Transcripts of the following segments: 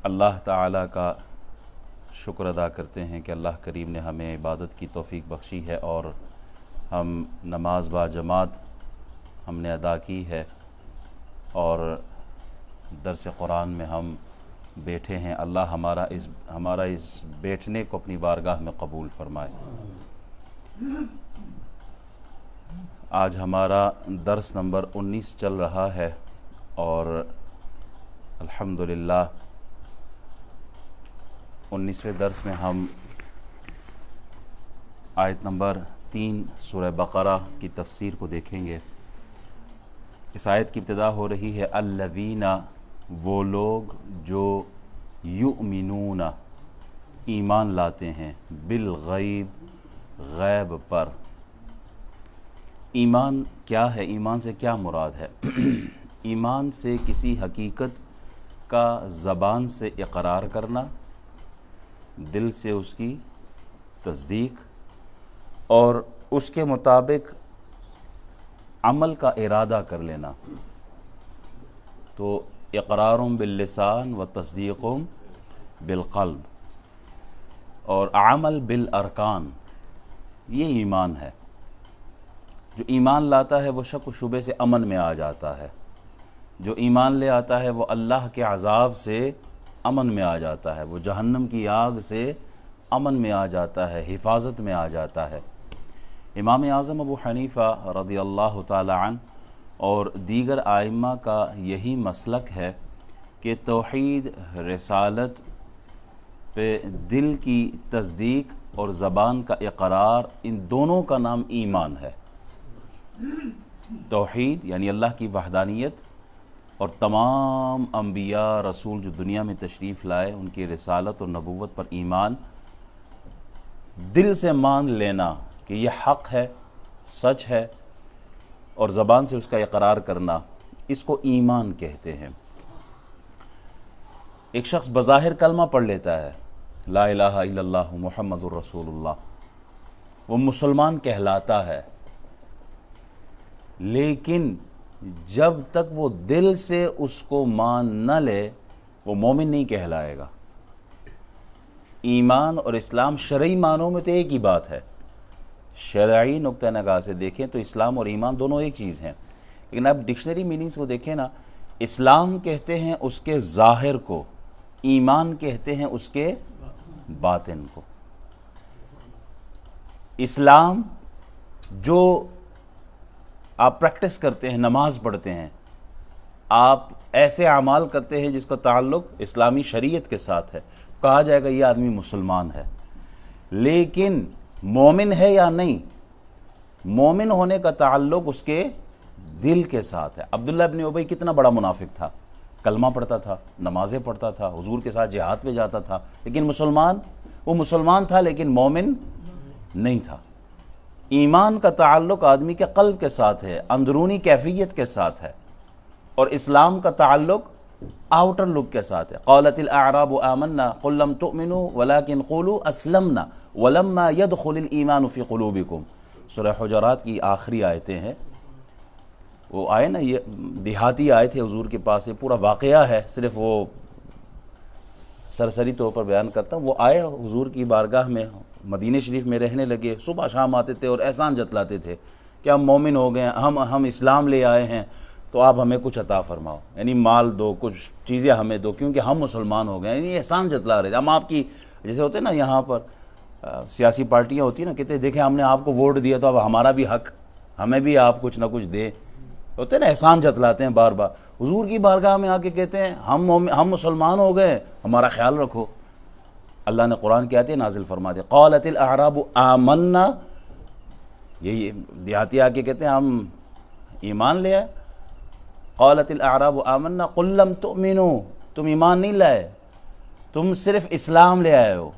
اللہ تعالیٰ کا شکر ادا کرتے ہیں کہ اللہ کریم نے ہمیں عبادت کی توفیق بخشی ہے اور ہم نماز با جماعت ہم نے ادا کی ہے اور درس قرآن میں ہم بیٹھے ہیں۔ اللہ ہمارا اس بیٹھنے کو اپنی بارگاہ میں قبول فرمائے۔ آج ہمارا درس نمبر 19 چل رہا ہے اور الحمدللہ 19ویں درس میں ہم آیت نمبر 3 سورہ بقرہ کی تفسیر کو دیکھیں گے۔ اس آیت کی ابتدا ہو رہی ہے الذین، وہ لوگ جو یؤمنون، ایمان لاتے ہیں، بالغیب، غیب پر۔ ایمان کیا ہے؟ ایمان سے کیا مراد ہے؟ ایمان سے کسی حقیقت کا زبان سے اقرار کرنا، دل سے اس کی تصدیق اور اس کے مطابق عمل کا ارادہ کر لینا۔ تو اقرار باللسان و تصدیق بالقلب اور عمل بالارکان، یہ ایمان ہے۔ جو ایمان لاتا ہے وہ شک و شبے سے امن میں آ جاتا ہے، جو ایمان لے آتا ہے وہ اللہ کے عذاب سے امن میں آ جاتا ہے، وہ جہنم کی آگ سے امن میں آ جاتا ہے، حفاظت میں آ جاتا ہے۔ امام اعظم ابو حنیفہ رضی اللہ تعالی عنہ اور دیگر ائمہ کا یہی مسلک ہے کہ توحید، رسالت پہ دل کی تصدیق اور زبان کا اقرار، ان دونوں کا نام ایمان ہے۔ توحید یعنی اللہ کی وحدانیت اور تمام انبیاء رسول جو دنیا میں تشریف لائے ان کی رسالت اور نبوت پر ایمان، دل سے مان لینا کہ یہ حق ہے، سچ ہے، اور زبان سے اس کا اقرار کرنا، اس کو ایمان کہتے ہیں۔ ایک شخص بظاہر کلمہ پڑھ لیتا ہے، لا الہ الا اللہ محمد الرسول اللہ، وہ مسلمان کہلاتا ہے، لیکن جب تک وہ دل سے اس کو مان نہ لے وہ مومن نہیں کہلائے گا۔ ایمان اور اسلام شرعی معنوں میں تو ایک ہی بات ہے، شرعی نقطہ نگاہ سے دیکھیں تو اسلام اور ایمان دونوں ایک چیز ہیں، لیکن اب ڈکشنری میننگز کو دیکھیں نا، اسلام کہتے ہیں اس کے ظاہر کو، ایمان کہتے ہیں اس کے باطن کو۔ اسلام جو آپ پریکٹس کرتے ہیں، نماز پڑھتے ہیں، آپ ایسے اعمال کرتے ہیں جس کا تعلق اسلامی شریعت کے ساتھ ہے، کہا جائے گا یہ آدمی مسلمان ہے۔ لیکن مومن ہے یا نہیں، مومن ہونے کا تعلق اس کے دل کے ساتھ ہے۔ عبداللہ ابن ابی کتنا بڑا منافق تھا، کلمہ پڑھتا تھا، نمازیں پڑھتا تھا، حضور کے ساتھ جہاد پہ جاتا تھا، لیکن وہ مسلمان تھا لیکن مومن نہیں تھا۔ ایمان کا تعلق آدمی کے قلب کے ساتھ ہے، اندرونی کیفیت کے ساتھ ہے، اور اسلام کا تعلق آؤٹر لک کے ساتھ ہے۔ قالت الاعراب آمنا قل لم تؤمنوا ولكن قولوا اسلمنا ولما يدخل الايمان في قلوبكم، سورہ حجرات کی آخری آیتیں ہیں۔ وہ آئے نا، یہ دیہاتی آئے تھے حضور کے پاس، یہ پورا واقعہ ہے، صرف وہ سرسری طور پر بیان کرتا ہوں۔ وہ آئے حضور کی بارگاہ میں، مدینہ شریف میں رہنے لگے، صبح شام آتے تھے اور احسان جتلاتے تھے کہ ہم مومن ہو گئے، ہم اسلام لے آئے ہیں، تو آپ ہمیں کچھ عطا فرماؤ، یعنی مال دو، کچھ چیزیں ہمیں دو، کیونکہ ہم مسلمان ہو گئے، یعنی احسان جتلا رہے تھے۔ ہم آپ کی، جیسے ہوتے ہیں نا یہاں پر سیاسی پارٹیاں ہوتی ہیں نا، کہتے ہیں دیکھیں ہم نے آپ کو ووٹ دیا تو اب ہمارا بھی حق، ہمیں بھی آپ کچھ نہ کچھ دیں، ہوتے ہیں نا، احسان جتلاتے ہیں بار بار۔ حضور کی بارگاہ میں آ کے کہتے ہیں ہم مسلمان ہو گئے، ہمارا خیال رکھو۔ اللہ نے قرآن کی آیتیں نازل فرما دے، قالت الاعراب آمنا، یہی دیہاتی آ کے کہتے ہیں ہم ایمان لے آئے۔ قالت الاعراب آمنا قل لم تؤمنوا، تم ایمان نہیں لائے، تم صرف اسلام لے آئے ہو،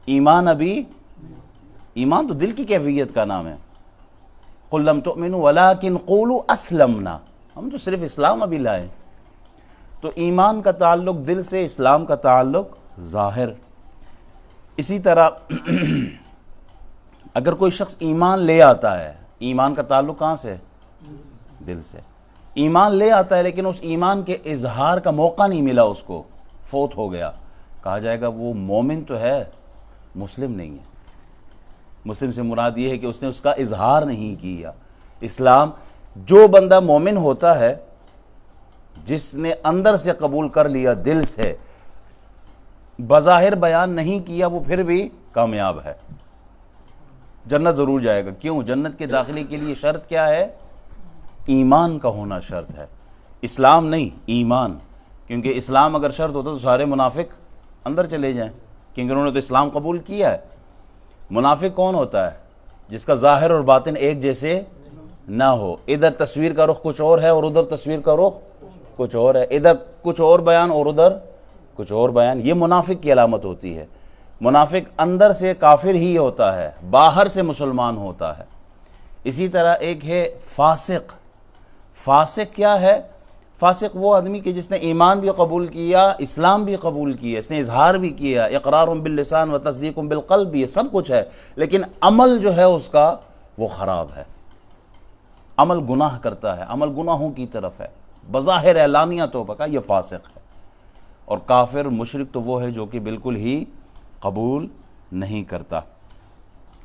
ایمان ایمان تو دل کی کیفیت کا نام ہے۔ قل لم تؤمنوا ولكن قولوا اسلمنا، ہم تو صرف اسلام ابھی لائے۔ تو ایمان کا تعلق دل سے، اسلام کا تعلق ظاہر۔ اسی طرح اگر کوئی شخص ایمان لے آتا ہے، ایمان کا تعلق کہاں سے؟ دل سے۔ ایمان لے آتا ہے لیکن اس ایمان کے اظہار کا موقع نہیں ملا، اس کو فوت ہو گیا، کہا جائے گا وہ مومن تو ہے، مسلم نہیں ہے۔ مسلم سے مراد یہ ہے کہ اس نے اس کا اظہار نہیں کیا۔ اسلام، جو بندہ مومن ہوتا ہے، جس نے اندر سے قبول کر لیا، دل سے، بظاہر بیان نہیں کیا، وہ پھر بھی کامیاب ہے، جنت ضرور جائے گا۔ کیوں؟ جنت کے داخلے کے لیے شرط کیا ہے؟ ایمان کا ہونا شرط ہے، اسلام نہیں، ایمان۔ کیونکہ اسلام اگر شرط ہوتا تو سارے منافق اندر چلے جائیں، کیونکہ انہوں نے تو اسلام قبول کیا ہے۔ منافق کون ہوتا ہے؟ جس کا ظاہر اور باطن ایک جیسے نہ ہو، ادھر تصویر کا رخ کچھ اور ہے اور ادھر تصویر کا رخ کچھ اور ہے، ادھر کچھ اور بیان اور ادھر کچھ اور بیان، یہ منافق کی علامت ہوتی ہے۔ منافق اندر سے کافر ہی ہوتا ہے، باہر سے مسلمان ہوتا ہے۔ اسی طرح ایک ہے فاسق۔ فاسق کیا ہے؟ فاسق وہ آدمی کہ جس نے ایمان بھی قبول کیا، اسلام بھی قبول کیا، اس نے اظہار بھی کیا، اقرار باللسان و تصدیق بالقلب بھی، یہ سب کچھ ہے، لیکن عمل جو ہے اس کا وہ خراب ہے، عمل گناہ کرتا ہے، عمل گناہوں کی طرف ہے، بظاہر اعلانیہ توبہ کا، یہ فاسق ہے۔ اور کافر مشرک تو وہ ہے جو کہ بالکل ہی قبول نہیں کرتا،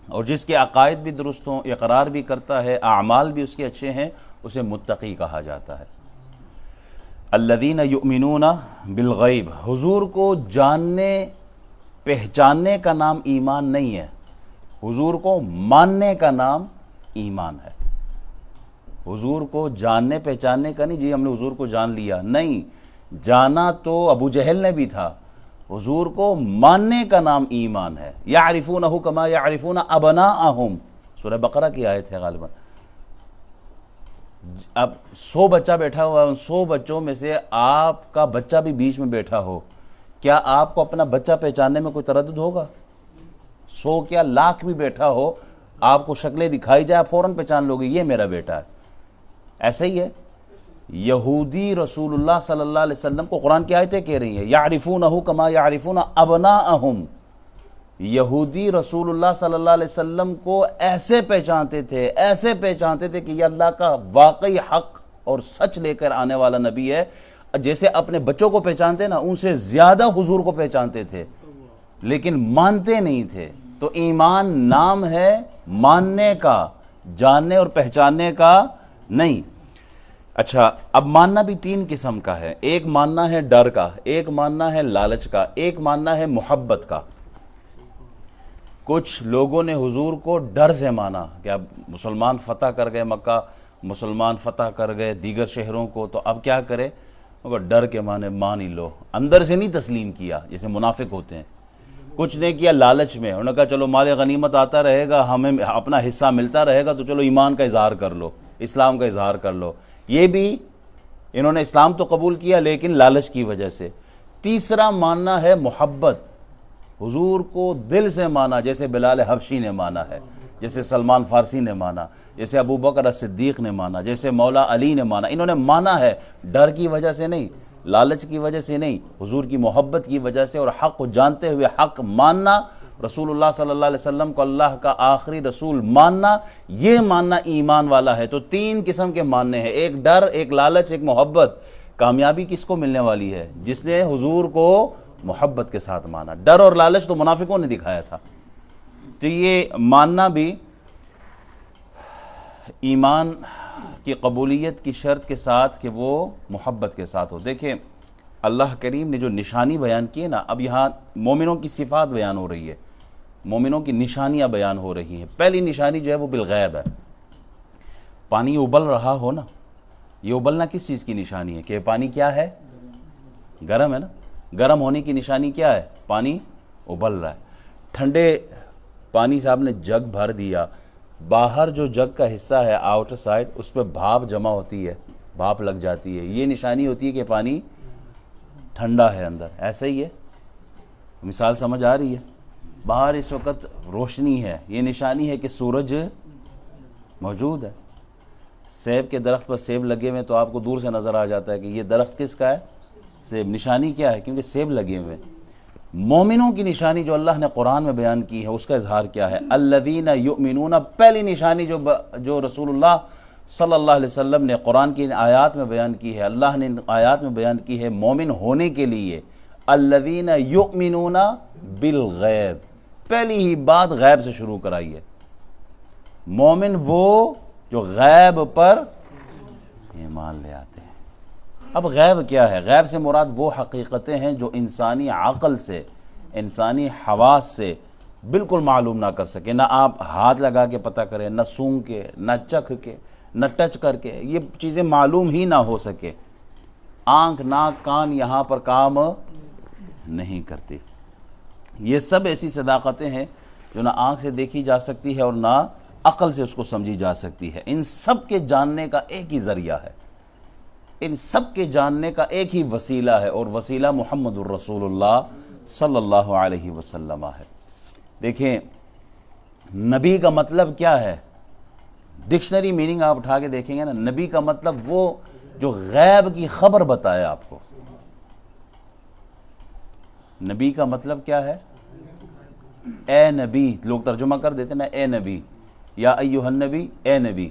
اور جس کے عقائد بھی درست ہوں، اقرار بھی کرتا ہے، اعمال بھی اس کے اچھے ہیں، اسے متقی کہا جاتا ہے۔ الذین یؤمنون بالغیب، حضور کو جاننے پہچاننے کا نام ایمان نہیں ہے، حضور کو ماننے کا نام ایمان ہے۔ حضور کو جاننے پہچاننے کا نہیں، جی ہم نے حضور کو جان لیا، نہیں، جانا تو ابو جہل نے بھی تھا، حضور کو ماننے کا نام ایمان ہے۔ یعرفونہ کما یعرفون ابناءہم، سورہ بقرہ کی آیت ہے غالباً۔ اب 100 بچہ بیٹھا ہوا ہے، ان 100 بچوں میں سے آپ کا بچہ بھی بیچ میں بیٹھا ہو، کیا آپ کو اپنا بچہ پہچاننے میں کوئی تردد ہوگا؟ 100 کیا لاکھ بھی بیٹھا ہو، آپ کو شکلیں دکھائی جائے، آپ فوراً پہچان لو گے یہ میرا بیٹا ہے۔ ایسا ہی ہے، یہودی رسول اللہ صلی اللہ علیہ وسلم کو قرآن کی آیتیں کہہ رہی ہیں، یعرفونہ کما یعرفون ابناءہم، یہودی رسول اللہ صلی اللہ علیہ وسلم کو ایسے پہچانتے تھے کہ یہ اللہ کا واقعی حق اور سچ لے کر آنے والا نبی ہے، جیسے اپنے بچوں کو پہچانتے نا، ان سے زیادہ حضور کو پہچانتے تھے، لیکن مانتے نہیں تھے۔ تو ایمان نام ہے ماننے کا، جاننے اور پہچاننے کا نہیں۔ اچھا، اب ماننا بھی 3 قسم کا ہے، ایک ماننا ہے ڈر کا، ایک ماننا ہے لالچ کا، ایک ماننا ہے محبت کا۔ کچھ لوگوں نے حضور کو ڈر سے مانا کہ اب مسلمان فتح کر گئے مکہ، مسلمان فتح کر گئے دیگر شہروں کو، تو اب کیا کرے؟ مگر ڈر کے مانے مان ہی لو، اندر سے نہیں تسلیم کیا، جیسے منافق ہوتے ہیں۔ کچھ نے کیا لالچ میں، انہوں نے کہا چلو مال غنیمت آتا رہے گا، ہمیں اپنا حصہ ملتا رہے گا، تو چلو ایمان کا اظہار کر لو، اسلام کا اظہار کر لو۔ یہ بھی انہوں نے اسلام تو قبول کیا لیکن لالچ کی وجہ سے۔ تیسرا ماننا ہے محبت، حضور کو دل سے مانا، جیسے بلال حبشی نے مانا ہے، جیسے سلمان فارسی نے مانا، جیسے ابو بکر صدیق نے مانا، جیسے مولا علی نے مانا۔ انہوں نے مانا ہے ڈر کی وجہ سے نہیں، لالچ کی وجہ سے نہیں، حضور کی محبت کی وجہ سے، اور حق کو جانتے ہوئے حق ماننا، رسول اللہ صلی اللہ علیہ وسلم کو اللہ کا آخری رسول ماننا، یہ ماننا ایمان والا ہے۔ تو 3 قسم کے ماننے ہیں، ایک ڈر، ایک لالچ، ایک محبت۔ کامیابی کس کو ملنے والی ہے؟ جس نے حضور کو محبت کے ساتھ مانا۔ ڈر اور لالچ تو منافقوں نے دکھایا تھا۔ تو یہ ماننا بھی ایمان کی قبولیت کی شرط کے ساتھ کہ وہ محبت کے ساتھ ہو۔ دیکھیں اللہ کریم نے جو نشانی بیان کی ہے نا، اب یہاں مومنوں کی صفات بیان ہو رہی ہے، مومنوں کی نشانیاں بیان ہو رہی ہیں۔ پہلی نشانی جو ہے وہ بالغیب ہے۔ پانی ابل رہا ہو نا، یہ ابلنا کس چیز کی نشانی ہے؟ کہ پانی کیا ہے؟ گرم ہے نا۔ گرم ہونے کی نشانی کیا ہے؟ پانی ابل رہا ہے۔ ٹھنڈے پانی سے آپ نے جگ بھر دیا، باہر جو جگ کا حصہ ہے آؤٹر سائڈ، اس پہ بھاپ جمع ہوتی ہے، بھاپ لگ جاتی ہے، یہ نشانی ہوتی ہے کہ پانی ٹھنڈا ہے اندر۔ ایسا ہی ہے، مثال سمجھ آ رہی ہے؟ باہر اس وقت روشنی ہے، یہ نشانی ہے کہ سورج موجود ہے۔ سیب کے درخت پر سیب لگے ہوئے تو آپ کو دور سے نظر آ جاتا ہے کہ یہ درخت کس کا ہے؟ سیب۔ نشانی کیا ہے؟ کیونکہ سیب لگے ہوئے۔ مومنوں کی نشانی جو اللہ نے قرآن میں بیان کی ہے، اس کا اظہار کیا ہے؟ الذین یؤمنون، پہلی نشانی جو رسول اللہ صلی اللہ علیہ وسلم نے قرآن کی آیات میں بیان کی ہے، اللہ نے آیات میں بیان کی ہے مومن ہونے کے لیے، الذین یؤمنون بالغیب، پہلی ہی بات غیب سے شروع کرائی ہے۔ مومن وہ جو غیب پر ایمان لے آتے ہیں۔ اب غیب کیا ہے؟ غیب سے مراد وہ حقیقتیں ہیں جو انسانی عقل سے، انسانی حواس سے بالکل معلوم نہ کر سکے، نہ آپ ہاتھ لگا کے پتہ کریں، نہ سونگھ کے، نہ چکھ کے، نہ ٹچ کر کے، یہ چیزیں معلوم ہی نہ ہو سکے۔ آنکھ، ناک، کان یہاں پر کام نہیں کرتی۔ یہ سب ایسی صداقتیں ہیں جو نہ آنکھ سے دیکھی جا سکتی ہے اور نہ عقل سے اس کو سمجھی جا سکتی ہے۔ ان سب کے جاننے کا ایک ہی ذریعہ ہے، ان سب کے جاننے کا ایک ہی وسیلہ ہے، اور وسیلہ محمد الرسول اللہ صلی اللہ علیہ وسلم ہے۔ دیکھیں نبی کا مطلب کیا ہے؟ ڈکشنری میننگ آپ اٹھا کے دیکھیں گے نا، نبی کا مطلب وہ جو غیب کی خبر بتائے آپ کو۔ نبی کا مطلب کیا ہے؟ اے نبی، لوگ ترجمہ کر دیتے نا اے نبی، یا ایھا النبی، اے نبی۔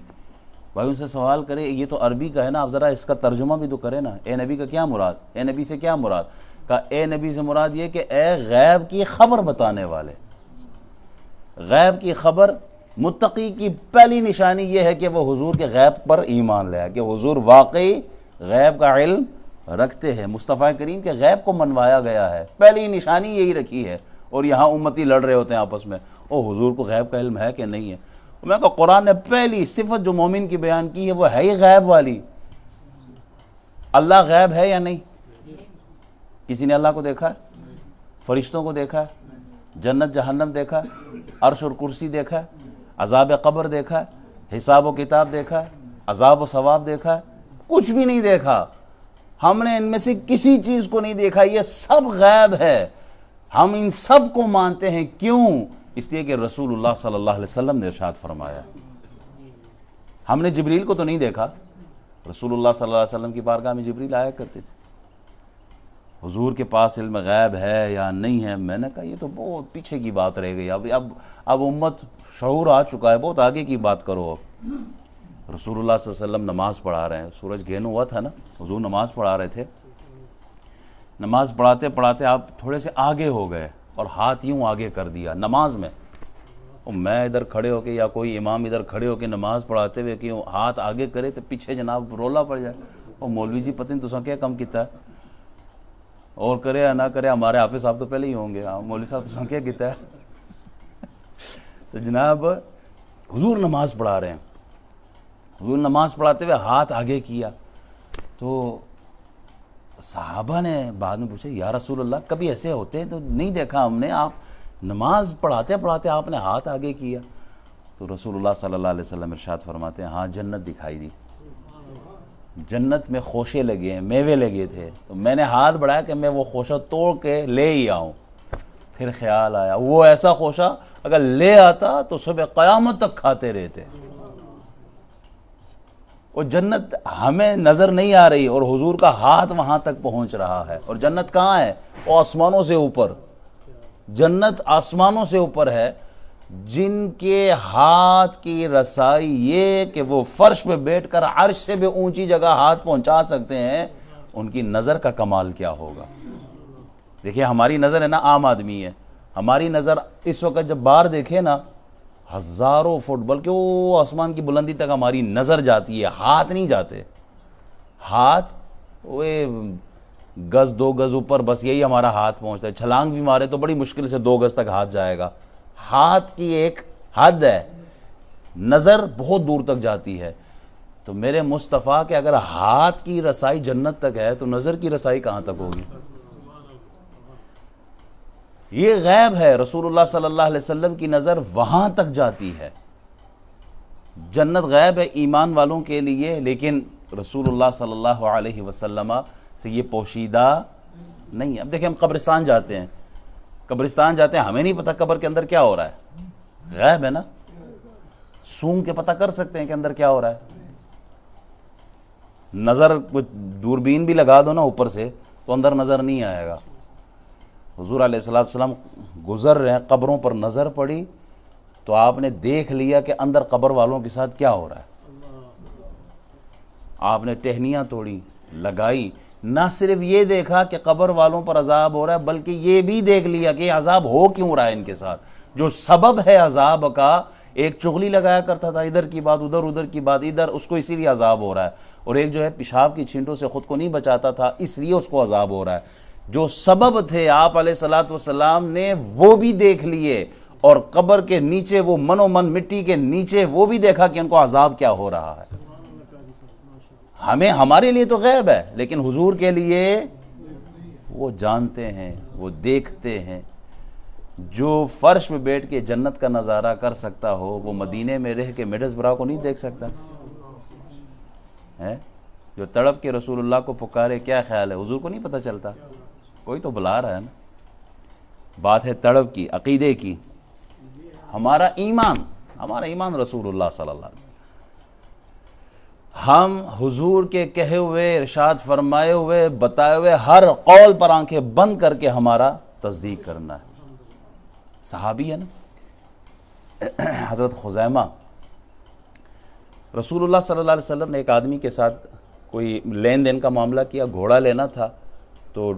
بھائی ان سے سوال کرے یہ تو عربی کا ہے نا، آپ ذرا اس کا ترجمہ بھی تو کریں نا، اے نبی کا کیا مراد؟ اے نبی سے کیا مراد؟ کہا اے نبی سے مراد یہ کہ اے غیب کی خبر بتانے والے۔ غیب کی خبر، متقی کی پہلی نشانی یہ ہے کہ وہ حضور کے غیب پر ایمان لے آئے، کہ حضور واقعی غیب کا علم رکھتے ہیں، مصطفیٰ کریم کے غیب کو منوایا گیا ہے، پہلی نشانی یہی رکھی ہے۔ اور یہاں امتی لڑ رہے ہوتے ہیں آپس میں، او حضور کو غیب کا علم ہے کہ نہیں ہے؟ میں کہا قرآن نے پہلی صفت جو مومن کی بیان کی ہے وہ ہے ہی غیب والی۔ اللہ غیب ہے یا نہیں؟ کسی نے اللہ کو دیکھا ہے؟ فرشتوں کو دیکھا ہے؟ جنت جہنم دیکھا ہے؟ عرش اور کرسی دیکھا ہے؟ عذاب قبر دیکھا ہے؟ حساب و کتاب دیکھا ہے؟ عذاب و ثواب دیکھا ہے؟ کچھ بھی نہیں دیکھا۔ ہم نے ان میں سے کسی چیز کو نہیں دیکھا، یہ سب غیب ہے۔ ہم ان سب کو مانتے ہیں، کیوں؟ اس لیے کہ رسول اللہ صلی اللہ علیہ وسلم نے ارشاد فرمایا۔ ہم نے جبریل کو تو نہیں دیکھا، رسول اللہ صلی اللہ علیہ وسلم کی بارگاہ میں جبریل آیا کرتے تھے۔ حضور کے پاس علم غیب ہے یا نہیں ہے، میں نے کہا یہ تو بہت پیچھے کی بات رہ گئی، اب امت شعور آ چکا ہے، بہت آگے کی بات کرو۔ اب رسول اللہ صلی اللہ علیہ وسلم نماز پڑھا رہے ہیں، سورج گہن ہوا تھا نا، حضور نماز پڑھا رہے تھے، نماز پڑھاتے پڑھاتے آپ تھوڑے سے آگے ہو گئے اور ہاتھ یوں آگے کر دیا نماز میں، اور میں ادھر کھڑے ہو کے یا کوئی امام ادھر کھڑے ہو کے نماز پڑھاتے ہوئے کہ ہاتھ آگے کرے تو پیچھے جناب رولا پڑ جائے، اور مولوی جی پتہ نہیں تساں کیا کم کیتا ہے، اور کرے یا نہ کرے ہمارے حافظ صاحب تو پہلے ہی ہوں گے، مولوی صاحب تساں کیا کیتا ہے۔ تو جناب حضور نماز پڑھا رہے ہیں، حضور نماز پڑھاتے ہوئے ہاتھ آگے کیا، تو صحابہ نے بعد میں پوچھا یا رسول اللہ کبھی ایسے ہوتے ہیں تو نہیں دیکھا ہم نے، آپ نماز پڑھاتے پڑھاتے آپ نے ہاتھ آگے کیا۔ تو رسول اللہ صلی اللہ علیہ وسلم ارشاد فرماتے ہیں ہاں جنت دکھائی دی، جنت میں خوشے لگے ہیں، میوے لگے تھے، تو میں نے ہاتھ بڑھایا کہ میں وہ خوشہ توڑ کے لے ہی آؤں۔ پھر خیال آیا وہ ایسا خوشہ اگر لے آتا تو صبح قیامت تک کھاتے رہتے۔ وہ جنت ہمیں نظر نہیں آ رہی اور حضور کا ہاتھ وہاں تک پہنچ رہا ہے، اور جنت کہاں ہے؟ وہ آسمانوں سے اوپر، جنت آسمانوں سے اوپر ہے، جن کے ہاتھ کی رسائی یہ کہ وہ فرش پہ بیٹھ کر عرش سے بھی اونچی جگہ ہاتھ پہنچا سکتے ہیں، ان کی نظر کا کمال کیا ہوگا۔ دیکھیں ہماری نظر ہے نا عام آدمی ہے، ہماری نظر اس وقت جب باہر دیکھے نا ہزاروں فٹ بلکہ وہ آسمان کی بلندی تک ہماری نظر جاتی ہے، ہاتھ نہیں جاتے۔ ہاتھ وہ گز 2 گز اوپر بس یہی ہمارا ہاتھ پہنچتا ہے، چھلانگ بھی مارے تو بڑی مشکل سے 2 گز تک ہاتھ جائے گا۔ ہاتھ کی ایک حد ہے، نظر بہت دور تک جاتی ہے۔ تو میرے مصطفیٰ کہ اگر ہاتھ کی رسائی جنت تک ہے تو نظر کی رسائی کہاں تک ہوگی؟ یہ غیب ہے، رسول اللہ صلی اللہ علیہ وسلم کی نظر وہاں تک جاتی ہے۔ جنت غیب ہے ایمان والوں کے لیے، لیکن رسول اللہ صلی اللہ علیہ وسلم سے یہ پوشیدہ نہیں ہے۔ اب دیکھیں ہم قبرستان جاتے ہیں، ہمیں نہیں پتہ قبر کے اندر کیا ہو رہا ہے، غیب ہے نا، سونگ کے پتہ کر سکتے ہیں کہ اندر کیا ہو رہا ہے۔ نظر کچھ دوربین بھی لگا دو نا اوپر سے تو اندر نظر نہیں آئے گا۔ حضور علیہ السلام گزر رہے ہیں، قبروں پر نظر پڑی تو آپ نے دیکھ لیا کہ اندر قبر والوں کے ساتھ کیا ہو رہا ہے۔ آپ نے ٹہنیاں توڑی، لگائی نہ صرف یہ دیکھا کہ قبر والوں پر عذاب ہو رہا ہے، بلکہ یہ بھی دیکھ لیا کہ عذاب ہو کیوں رہا ہے ان کے ساتھ، جو سبب ہے عذاب کا۔ ایک چغلی لگایا کرتا تھا، ادھر کی بات ادھر، ادھر کی بات ادھر، اس کو اسی لیے عذاب ہو رہا ہے۔ اور ایک جو ہے پیشاب کی چھینٹوں سے خود کو نہیں بچاتا تھا، اس لیے اس کو عذاب ہو رہا ہے۔ جو سبب تھے آپ علیہ الصلوۃ والسلام نے وہ بھی دیکھ لیے، اور قبر کے نیچے وہ منو من مٹی کے نیچے وہ بھی دیکھا کہ ان کو عذاب کیا ہو رہا ہے۔ ہمارے لیے تو غیب ہے، لیکن حضور کے لیے وہ جانتے ہیں، وہ دیکھتے ہیں۔ جو فرش پہ بیٹھ کے جنت کا نظارہ کر سکتا ہو، وہ مدینے میں رہ کے میڈسبرا کو نہیں دیکھ سکتا ہے؟ جو تڑپ کے رسول اللہ کو پکارے، کیا خیال ہے حضور کو نہیں پتہ چلتا؟ کوئی تو بلا رہا ہے نا۔ بات ہے تڑپ کی، عقیدے کی۔ ہمارا ایمان رسول اللہ صلی اللہ علیہ وسلم، ہم حضور کے کہے ہوئے، ارشاد فرمائے ہوئے، بتائے ہوئے ہر قول پر آنکھیں بند کر کے ہمارا تصدیق کرنا ہے۔ صحابی ہے نا حضرت خزیمہ، رسول اللہ صلی اللہ علیہ وسلم نے ایک آدمی کے ساتھ کوئی لین دین کا معاملہ کیا، گھوڑا لینا تھا، تو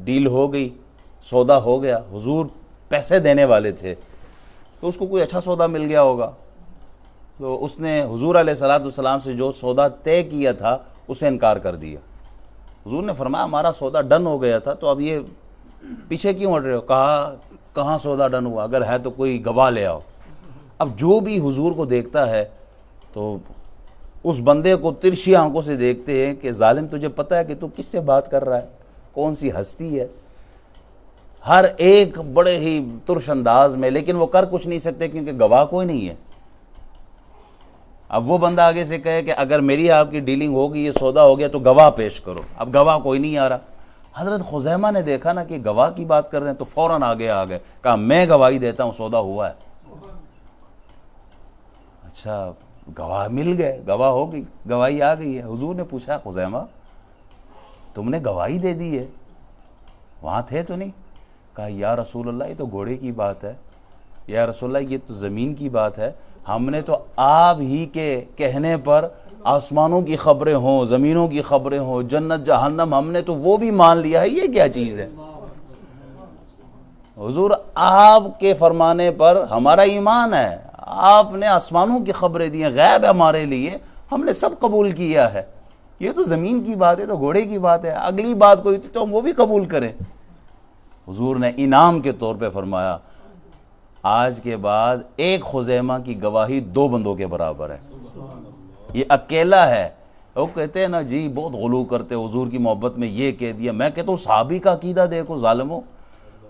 ڈیل ہو گئی، سودا ہو گیا، حضور پیسے دینے والے تھے، تو اس کو کوئی اچھا سودا مل گیا ہوگا، تو اس نے حضور علیہ الصلوۃ والسلام سے جو سودا طے کیا تھا اسے انکار کر دیا۔ حضور نے فرمایا ہمارا سودا ڈن ہو گیا تھا، تو اب یہ پیچھے کیوں ہٹ رہے ہو؟ کہا کہاں سودا ڈن ہوا؟ اگر ہے تو کوئی گواہ لے آؤ۔ اب جو بھی حضور کو دیکھتا ہے تو اس بندے کو ترشی آنکھوں سے دیکھتے ہیں کہ ظالم تجھے پتہ ہے کہ تو کس سے بات کر رہا ہے، کون سی ہستی ہے؟ ہر ایک بڑے ہی ترش انداز میں، لیکن وہ کر کچھ نہیں سکتے کیونکہ گواہ کوئی نہیں ہے۔ اب وہ بندہ آگے سے کہے کہ اگر میری آپ کی ڈیلنگ ہوگی، یہ سودا ہو گیا، تو گواہ پیش کرو۔ اب گواہ کوئی نہیں آ رہا۔ حضرت خزیمہ نے دیکھا نا کہ گواہ کی بات کر رہے ہیں، تو فوراً آگے آ گئے، کہا میں گواہی دیتا ہوں سودا ہوا ہے۔ اچھا گواہ مل گئے، گواہ ہو گئی، گواہی آ گئی ہے۔ حضور نے پوچھا خزیمہ تم نے گواہی دے دی ہے، وہاں تھے تو نہیں؟ کہا یا رسول اللہ یہ تو گھوڑے کی بات ہے، یا رسول اللہ یہ تو زمین کی بات ہے، ہم نے تو آپ ہی کے کہنے پر آسمانوں کی خبریں ہوں، زمینوں کی خبریں ہوں، جنت جہنم، ہم نے تو وہ بھی مان لیا ہے، یہ کیا چیز ہے؟ حضور آپ کے فرمانے پر ہمارا ایمان ہے، آپ نے آسمانوں کی خبریں دی ہیں، غیب ہے ہمارے لیے، ہم نے سب قبول کیا ہے، یہ تو زمین کی بات ہے، تو گھوڑے کی بات ہے، اگلی بات کوئی تھی تو ہم وہ بھی قبول کریں۔ حضور نے انعام کے طور پہ فرمایا آج کے بعد ایک خزیمہ کی گواہی 2 بندوں کے برابر ہے، یہ اکیلا ہے۔ وہ کہتے ہیں نا جی بہت غلو کرتے حضور کی محبت میں، یہ کہہ دیا۔ میں کہتا ہوں صحابی کا عقیدہ دیکھو ظالموں،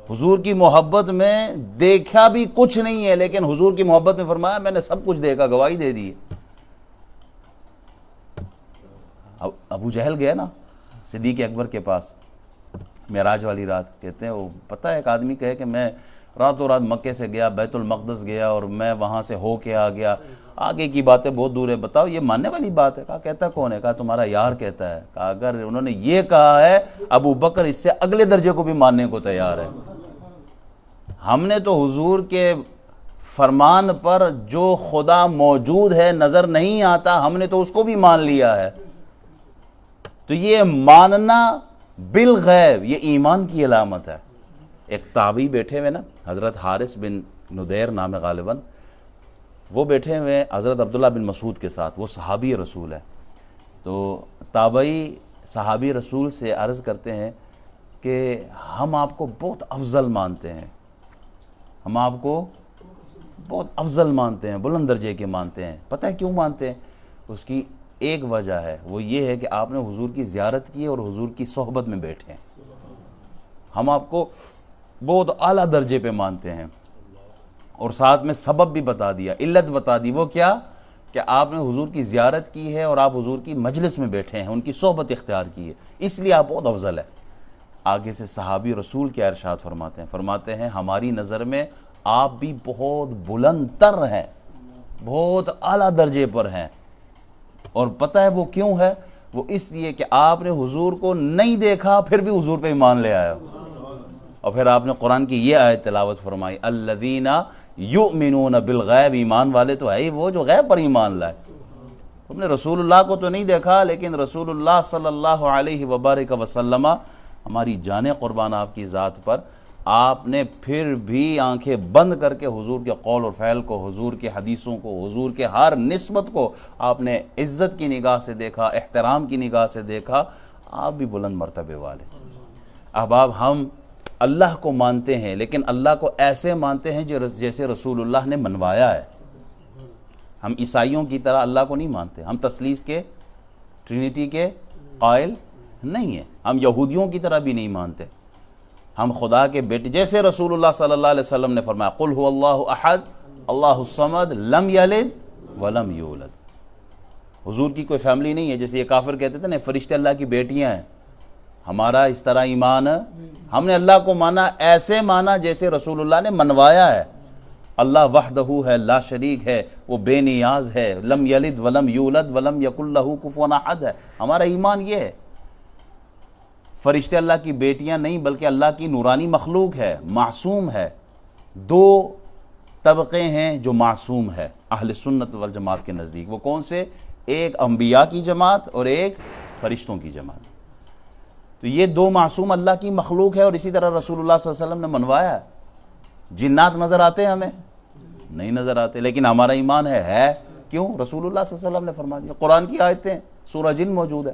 حضور کی محبت میں دیکھا بھی کچھ نہیں ہے، لیکن حضور کی محبت میں فرمایا میں نے سب کچھ دیکھا، گواہی دے دی۔ ابو جہل گئے نا صدیق اکبر کے پاس معراج والی رات، کہتے ہیں وہ پتہ ہے ایک آدمی کہے کہ میں راتوں رات مکے سے گیا، بیت المقدس گیا، اور میں وہاں سے ہو کے آ گیا، آگے کی باتیں بہت دور ہے، بتاؤ یہ ماننے والی بات ہے؟ کہا کہتا کون ہے؟ کہا تمہارا یار کہتا ہے۔ کہا اگر انہوں نے یہ کہا ہے ابو بکر اس سے اگلے درجے کو بھی ماننے کو تیار ہے۔ ہم نے تو حضور کے فرمان پر جو خدا موجود ہے نظر نہیں آتا، ہم نے تو اس کو بھی مان لیا ہے۔ تو یہ ماننا بالغیب یہ ایمان کی علامت ہے۔ ایک تابعی بیٹھے ہوئے نا، حضرت حارث بن ندیر نام غالباً، وہ بیٹھے ہوئے حضرت عبداللہ بن مسعود کے ساتھ، وہ صحابی رسول ہے۔ تو تابعی صحابی رسول سے عرض کرتے ہیں کہ ہم آپ کو بہت افضل مانتے ہیں، ہم آپ کو بہت افضل مانتے ہیں، بلند درجے کے مانتے ہیں۔ پتہ ہے کیوں مانتے ہیں؟ اس کی ایک وجہ ہے، وہ یہ ہے کہ آپ نے حضور کی زیارت کی اور حضور کی صحبت میں بیٹھے ہیں۔ ہم آپ کو بہت اعلیٰ درجے پہ مانتے ہیں، اور ساتھ میں سبب بھی بتا دیا، علت بتا دی۔ وہ کیا؟ کہ آپ نے حضور کی زیارت کی ہے اور آپ حضور کی مجلس میں بیٹھے ہیں، ان کی صحبت اختیار کی ہے، اس لیے آپ بہت افضل ہے۔ آگے سے صحابی رسول کیا ارشاد فرماتے ہیں ہماری نظر میں آپ بھی بہت بلند تر ہیں، بہت اعلیٰ درجے پر ہیں۔ اور پتہ ہے وہ کیوں ہے؟ وہ اس لیے کہ آپ نے حضور کو نہیں دیکھا پھر بھی حضور پہ ایمان لے آیا، اور پھر آپ نے قرآن کی یہ آیت تلاوت فرمائی، الذین یؤمنون بالغیب، ایمان والے تو ہے ہی وہ جو غیب پر ایمان لائے۔ تم نے رسول اللہ کو تو نہیں دیکھا، لیکن رسول اللہ صلی اللہ علیہ وبارک وسلم، ہماری جانیں قربان آپ کی ذات پر، آپ نے پھر بھی آنکھیں بند کر کے حضور کے قول اور فعل کو، حضور کے حدیثوں کو، حضور کے ہر نسبت کو آپ نے عزت کی نگاہ سے دیکھا، احترام کی نگاہ سے دیکھا۔ آپ بھی بلند مرتبے والے احباب، ہم اللہ کو مانتے ہیں، لیکن اللہ کو ایسے مانتے ہیں جیسے رسول اللہ نے منوایا ہے۔ ہم عیسائیوں کی طرح اللہ کو نہیں مانتے، ہم تثلیث کے، ٹرینٹی کے قائل نہیں ہیں، ہم یہودیوں کی طرح بھی نہیں مانتے۔ ہم خدا کے بیٹے، جیسے رسول اللہ صلی اللہ علیہ وسلم نے فرمایا قل هو اللہ احد اللہ الصمد لم یلد ولم یولد۔ حضور کی کوئی فیملی نہیں ہے، جیسے یہ کافر کہتے تھے نا فرشتے اللہ کی بیٹیاں ہیں۔ ہمارا اس طرح ایمان، ہم نے اللہ کو مانا، ایسے مانا جیسے رسول اللہ نے منوایا ہے۔ اللہ وحدہ ہے، لا شریک ہے، وہ بے نیاز ہے، لم یلد ولم یولد ولم یکن لہ کفوا احد ہے۔ ہمارا ایمان یہ ہے۔ فرشتے اللہ کی بیٹیاں نہیں، بلکہ اللہ کی نورانی مخلوق ہے، معصوم ہے۔ دو طبقے ہیں جو معصوم ہے اہل سنت والجماعت کے نزدیک، وہ کون سے؟ ایک انبیاء کی جماعت اور ایک فرشتوں کی جماعت۔ تو یہ دو معصوم اللہ کی مخلوق ہے، اور اسی طرح رسول اللہ صلی اللہ علیہ وسلم نے منوایا ہے۔ جنات نظر آتے ہیں ہمیں؟ نہیں نظر آتے، لیکن ہمارا ایمان ہے۔ کیوں؟ رسول اللہ صلی اللہ علیہ وسلم نے فرما دیا، قرآن کی آیتیں، سورہ جن موجود ہے۔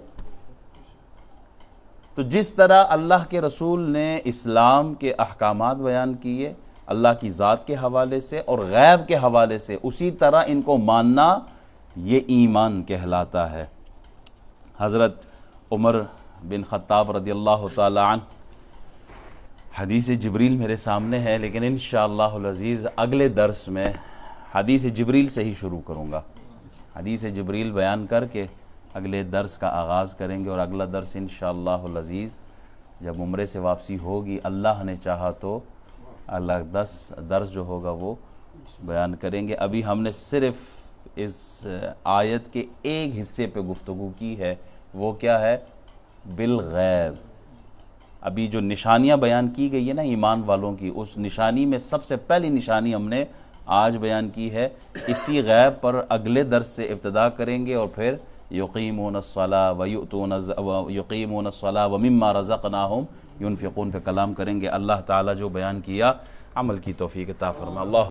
تو جس طرح اللہ کے رسول نے اسلام کے احکامات بیان کیے اللہ کی ذات کے حوالے سے اور غیب کے حوالے سے، اسی طرح ان کو ماننا یہ ایمان کہلاتا ہے۔ حضرت عمر بن خطاب رضی اللہ تعالی عنہ، حدیث جبریل میرے سامنے ہے، لیکن انشاءاللہ العزیز اگلے درس میں حدیث جبریل سے ہی شروع کروں گا۔ حدیث جبریل بیان کر کے اگلے درس کا آغاز کریں گے، اور اگلا درس انشاءاللہ العزیز جب عمرے سے واپسی ہوگی، اللہ نے چاہا تو اگلا درس جو ہوگا وہ بیان کریں گے۔ ابھی ہم نے صرف اس آیت کے ایک حصے پہ گفتگو کی ہے، وہ کیا ہے؟ بالغیب۔ ابھی جو نشانیاں بیان کی گئی ہے نا ایمان والوں کی، اس نشانی میں سب سے پہلی نشانی ہم نے آج بیان کی ہے۔ اسی غیب پر اگلے درس سے ابتدا کریں گے، اور پھر یقیمون الصلاۃ یقیمون الصلاۃ ومما رزقناہم ينفقون پہ کلام کریں گے۔ اللہ تعالیٰ جو بیان کیا عمل کی توفیق عطا فرما۔ اللہ